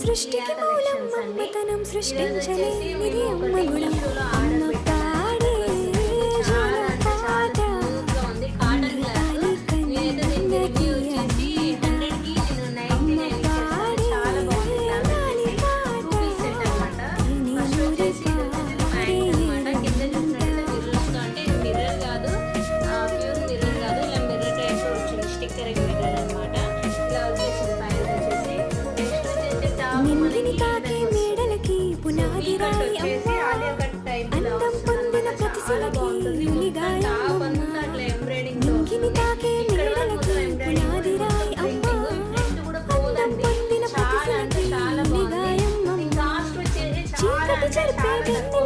సృష్టికి మూలం మమ్మతనం సృష్టించలేనిది అమ్మ గుణం అమ్మ పాడే జలపాట అమృతాని కన్నీకి అమ్మ పాడే లాలిపాట తిని నింగిని తాకే మేడలకి పునాది రాయి అమ్మ అందం పొందిన ప్రతి శిలకి నులిగాయం నింగిని తాకే మేడలకి పునాది రాయి అమ్మ అందం పొందిన ప్రతి శిలకి నులిగాయం చీకటి చెరిపే